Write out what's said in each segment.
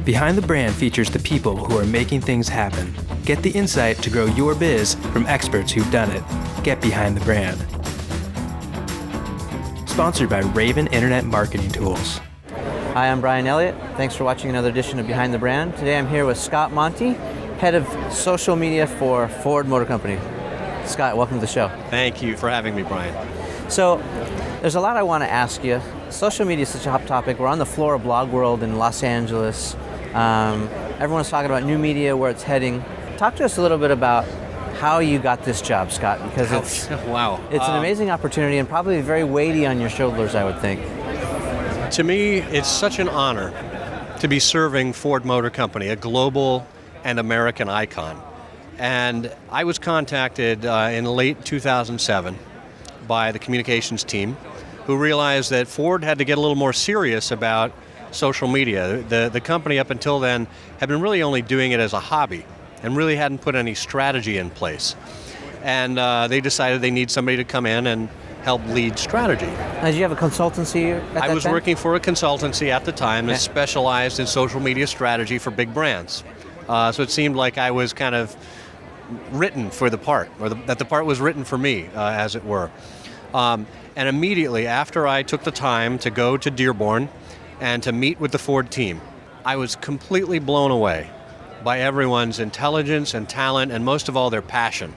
Behind the Brand features the people who are making things happen. Get the insight to grow your biz from experts who've done it. Get behind the brand. Sponsored by Raven Internet Marketing Tools. Hi, I'm Brian Elliott. Thanks for watching another edition of Behind the Brand. Today I'm here with Scott Monty, Head of Social Media for Ford Motor Company. Scott, welcome to the show. Thank you for having me, Brian. So, there's a lot I want to ask you. Social media is such a hot topic. We're on the floor of Blog World in Los Angeles. Everyone's talking about new media, where it's heading. Talk to us a little bit about how you got this job, Scott, because it's an amazing opportunity and probably very weighty on your shoulders, I would think. To me, it's such an honor to be serving Ford Motor Company, a global and American icon. And I was contacted in late 2007 by the communications team, who realized that Ford had to get a little more serious about social media. The company up until then had been really only doing it as a hobby and really hadn't put any strategy in place. And they decided they need somebody to come in and help lead strategy. Now, did you have a consultancy at that I was time? working for a consultancy at the time that specialized in social media strategy for big brands. So it seemed like I was kind of written for the part, or that the part was written for me, as it were. And immediately after I took the time to go to Dearborn and to meet with the Ford team, I was completely blown away by everyone's intelligence and talent, and most of all, their passion.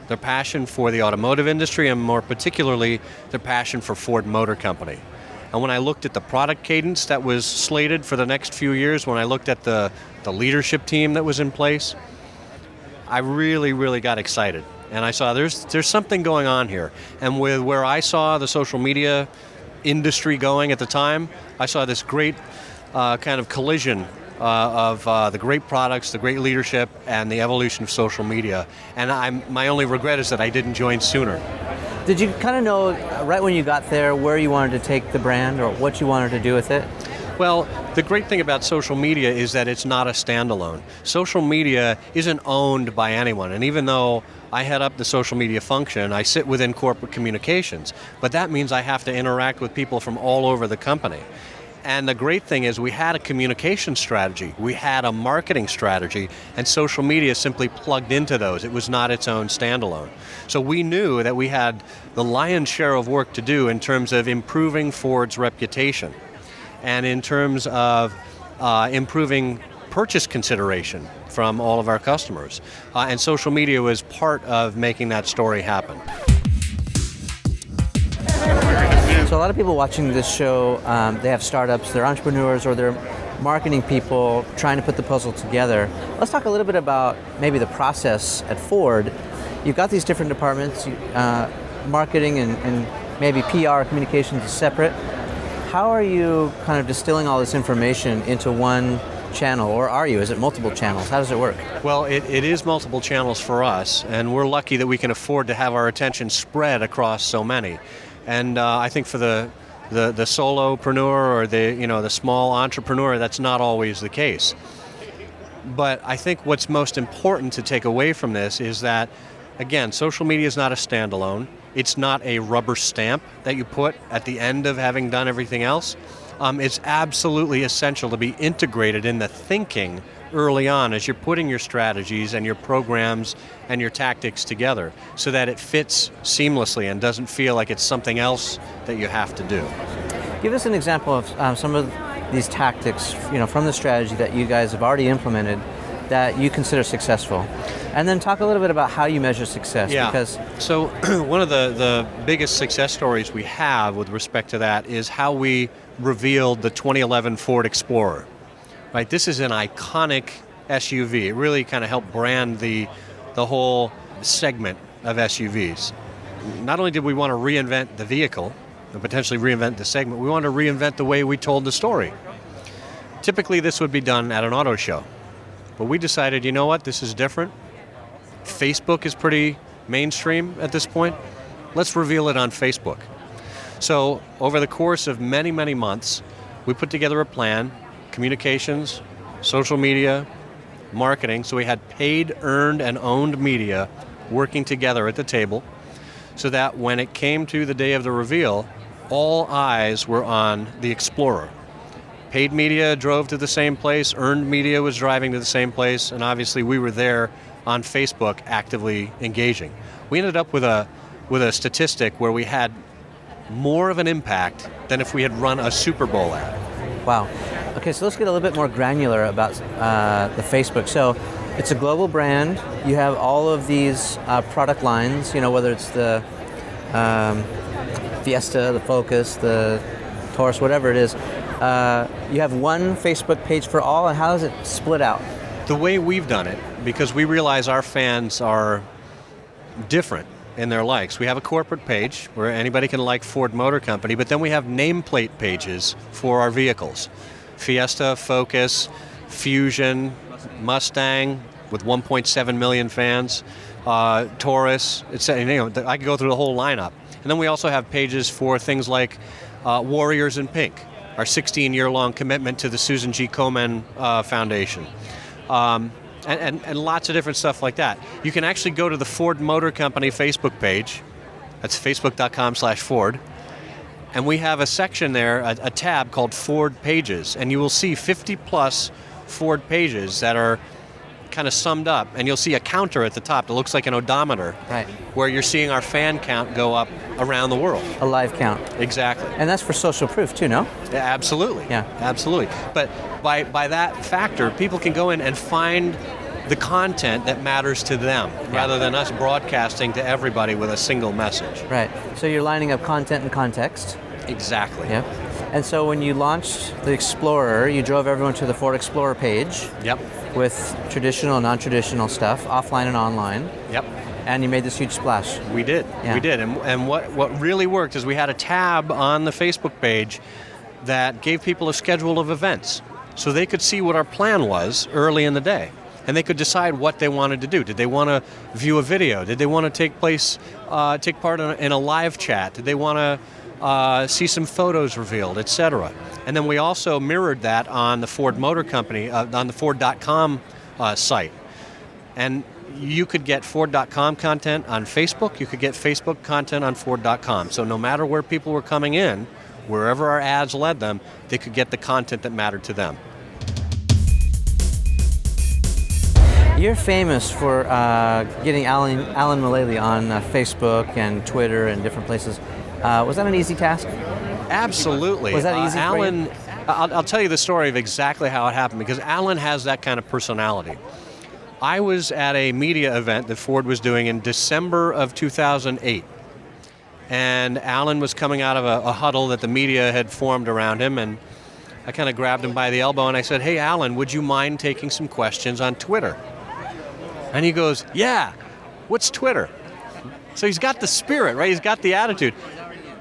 Their passion for the automotive industry, and more particularly, their passion for Ford Motor Company. And when I looked at the product cadence that was slated for the next few years, when I looked at the leadership team that was in place, I really, really got excited. And I saw there's something going on here. And with where I saw the social media industry going at the time, I saw this great kind of collision of the great products, the great leadership, and the evolution of social media. And my only regret is that I didn't join sooner. Did you kind of know right when you got there where you wanted to take the brand or what you wanted to do with it? Well, the great thing about social media is that it's not a standalone. Social media isn't owned by anyone, and even though I head up the social media function, I sit within corporate communications, but that means I have to interact with people from all over the company. And the great thing is we had a communication strategy, we had a marketing strategy, and social media simply plugged into those. It was not its own standalone. So we knew that we had the lion's share of work to do in terms of improving Ford's reputation and in terms of improving purchase consideration from all of our customers. And social media was part of making that story happen. So a lot of people watching this show, they have startups, they're entrepreneurs, or they're marketing people trying to put the puzzle together. Let's talk a little bit about maybe the process at Ford. You've got these different departments, marketing and maybe PR, communications is separate. How are you kind of distilling all this information into one channel, or are you? Is it multiple channels? How does it work? Well, it is multiple channels for us, and we're lucky that we can afford to have our attention spread across so many. And I think for the solopreneur or the small entrepreneur, that's not always the case. But I think what's most important to take away from this is that, again, social media is not a standalone. It's not a rubber stamp that you put at the end of having done everything else. It's absolutely essential to be integrated in the thinking early on as you're putting your strategies and your programs and your tactics together so that it fits seamlessly and doesn't feel like it's something else that you have to do. Give us an example of some of these tactics, from the strategy that you guys have already implemented that you consider successful. And then talk a little bit about how you measure success. Yeah. Because so one of the biggest success stories we have with respect to that is how we revealed the 2011 Ford Explorer. Right, this is an iconic SUV. It really kind of helped brand the whole segment of SUVs. Not only did we want to reinvent the vehicle and potentially reinvent the segment, we wanted to reinvent the way we told the story. Typically, this would be done at an auto show. But we decided, you know what, this is different. Facebook is pretty mainstream at this point. Let's reveal it on Facebook. So over the course of many, many months, we put together a plan, communications, social media, marketing. So we had paid, earned, and owned media working together at the table so that when it came to the day of the reveal, all eyes were on the Explorer. Paid media drove to the same place, earned media was driving to the same place, and obviously we were there on Facebook actively engaging. We ended up with a statistic where we had more of an impact than if we had run a Super Bowl ad. Wow. Okay, so let's get a little bit more granular about the Facebook. So it's a global brand. You have all of these product lines, whether it's the Fiesta, the Focus, the Taurus, whatever it is. You have one Facebook page for all, and how does it split out? The way we've done it, because we realize our fans are different in their likes. We have a corporate page where anybody can like Ford Motor Company, but then we have nameplate pages for our vehicles. Fiesta, Focus, Fusion, Mustang with 1.7 million fans, Taurus, etc. I could go through the whole lineup. And then we also have pages for things like Warriors in Pink, our 16-year-long commitment to the Susan G. Komen Foundation. And lots of different stuff like that. You can actually go to the Ford Motor Company Facebook page. That's facebook.com/Ford. And we have a section there, a tab called Ford Pages. And you will see 50-plus Ford pages that are kind of summed up. And you'll see a counter at the top that looks like an odometer. Right. Where you're seeing our fan count go up around the world. A live count. Exactly. And that's for social proof too, no? Yeah, absolutely. Yeah. Absolutely. But by that factor, people can go in and find the content that matters to them, rather than us broadcasting to everybody with a single message. Right. So you're lining up content and context. Exactly. Yeah. And so when you launched the Explorer, you drove everyone to the Ford Explorer page. Yep. With traditional and non-traditional stuff, offline and online. Yep. And you made this huge splash. We did. Yeah. We did. And what really worked is we had a tab on the Facebook page that gave people a schedule of events, so they could see what our plan was early in the day. And they could decide what they wanted to do. Did they want to view a video? Did they want to take part in a live chat? Did they want to see some photos revealed, etc.? And then we also mirrored that on the Ford Motor Company, on the Ford.com site. And you could get Ford.com content on Facebook. You could get Facebook content on Ford.com. So no matter where people were coming in, wherever our ads led them, they could get the content that mattered to them. You're famous for getting Alan Mullally on Facebook and Twitter and different places. Was that an easy task? Absolutely. Was that easy for Alan, you? I'll tell you the story of exactly how it happened, because Alan has that kind of personality. I was at a media event that Ford was doing in December of 2008. And Alan was coming out of a huddle that the media had formed around him, and I kind of grabbed him by the elbow and I said, "Hey, Alan, would you mind taking some questions on Twitter?" And he goes, "Yeah, what's Twitter?" So he's got the spirit, right? He's got the attitude.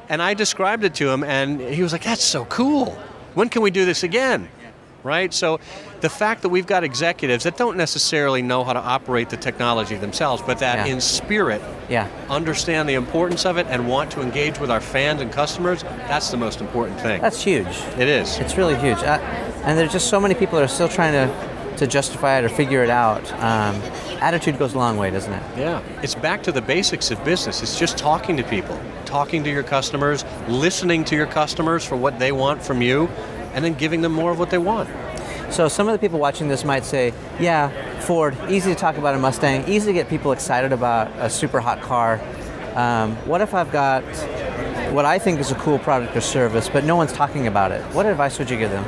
And I described it to him, and he was like, "That's so cool. When can we do this again?" Right? So the fact that we've got executives that don't necessarily know how to operate the technology themselves, but that in spirit understand the importance of it and want to engage with our fans and customers, that's the most important thing. That's huge. It is. It's really huge. And there's just so many people that are still trying to justify it or figure it out. Attitude goes a long way, doesn't it? Yeah. It's back to the basics of business. It's just talking to people, talking to your customers, listening to your customers for what they want from you, and then giving them more of what they want. So some of the people watching this might say, yeah, Ford, easy to talk about a Mustang, easy to get people excited about a super hot car. What if I've got what I think is a cool product or service, but no one's talking about it? What advice would you give them?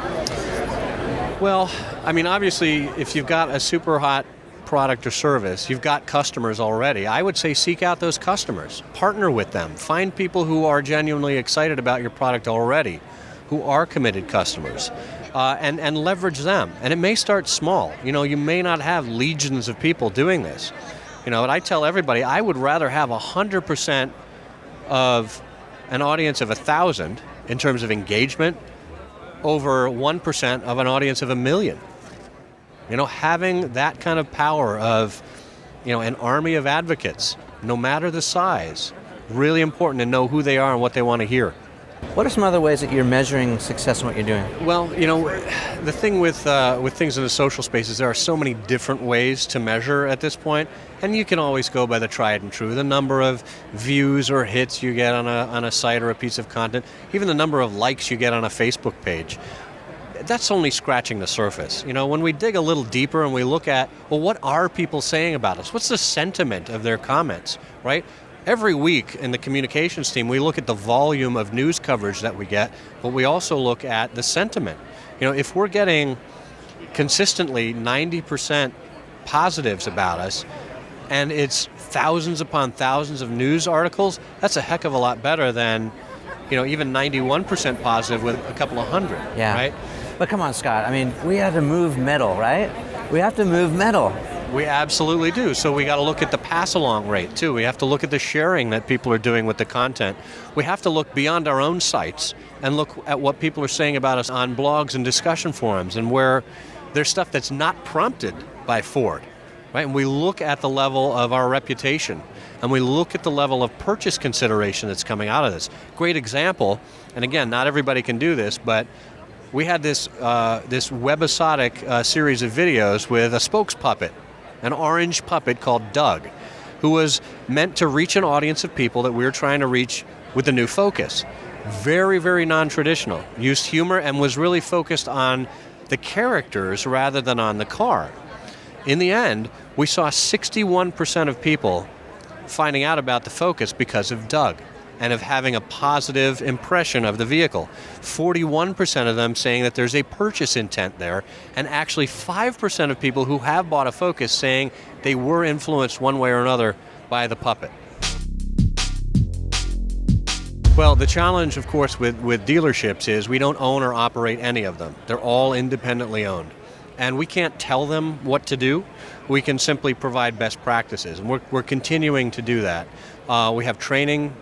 Well, I mean, obviously, if you've got a super hot product or service, you've got customers already. I would say seek out those customers. Partner with them. Find people who are genuinely excited about your product already, who are committed customers, and leverage them. And it may start small. You may not have legions of people doing this. But I tell everybody, I would rather have 100% of an audience of 1,000 in terms of engagement over 1% of an audience of 1,000,000. Having that kind of power of, an army of advocates, no matter the size, really important to know who they are and what they want to hear. What are some other ways that you're measuring success in what you're doing? Well, the thing with things in the social space is there are so many different ways to measure at this point, and you can always go by the tried and true, the number of views or hits you get on a site or a piece of content, even the number of likes you get on a Facebook page. that's only scratching the surface. When we dig a little deeper and we look at, well, what are people saying about us? What's the sentiment of their comments, right? Every week in the communications team, we look at the volume of news coverage that we get, but we also look at the sentiment. If we're getting consistently 90% positives about us, and it's thousands upon thousands of news articles, that's a heck of a lot better than, even 91% positive with a couple of hundred, right? But come on, Scott, we have to move metal, right? We have to move metal. We absolutely do. So we got to look at the pass-along rate, too. We have to look at the sharing that people are doing with the content. We have to look beyond our own sites and look at what people are saying about us on blogs and discussion forums, and where there's stuff that's not prompted by Ford, right? And we look at the level of our reputation, and we look at the level of purchase consideration that's coming out of this. Great example, and again, not everybody can do this, but we had this webisodic series of videos with a spokes puppet, an orange puppet called Doug, who was meant to reach an audience of people that we were trying to reach with the new Focus. Very, very non-traditional. Used humor and was really focused on the characters rather than on the car. In the end, we saw 61% of people finding out about the Focus because of Doug and of having a positive impression of the vehicle. 41% of them saying that there's a purchase intent there, and actually 5% of people who have bought a Focus saying they were influenced one way or another by the puppet. Well, the challenge, of course, with dealerships is we don't own or operate any of them. They're all independently owned. And we can't tell them what to do. We can simply provide best practices, and we're continuing to do that. We have training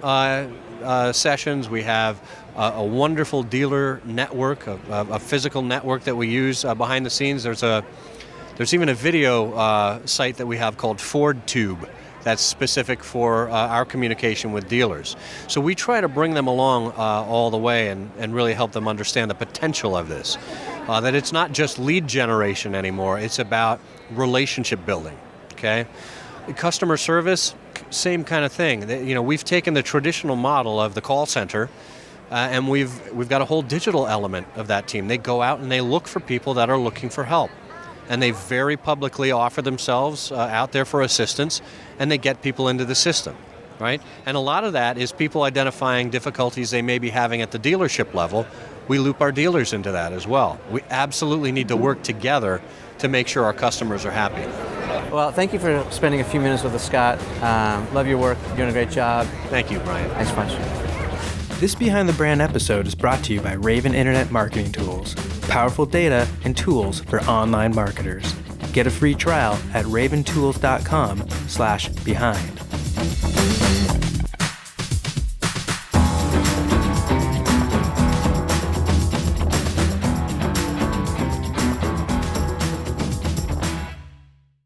sessions. We have a wonderful dealer network, a physical network that we use behind the scenes. There's even a video site that we have called FordTube that's specific for our communication with dealers. So we try to bring them along all the way and really help them understand the potential of this. That it's not just lead generation anymore, it's about relationship building, okay? Customer service, same kind of thing. We've taken the traditional model of the call center, and we've got a whole digital element of that team. They go out and they look for people that are looking for help, and they very publicly offer themselves out there for assistance, and they get people into the system, right? And a lot of that is people identifying difficulties they may be having at the dealership level. We loop our dealers into that as well. We absolutely need to work together to make sure our customers are happy. Well, thank you for spending a few minutes with us, Scott. Love your work. You're doing a great job. Thank you, Brian. Thanks so much. This Behind the Brand episode is brought to you by Raven Internet Marketing Tools, powerful data and tools for online marketers. Get a free trial at raventools.com/behind.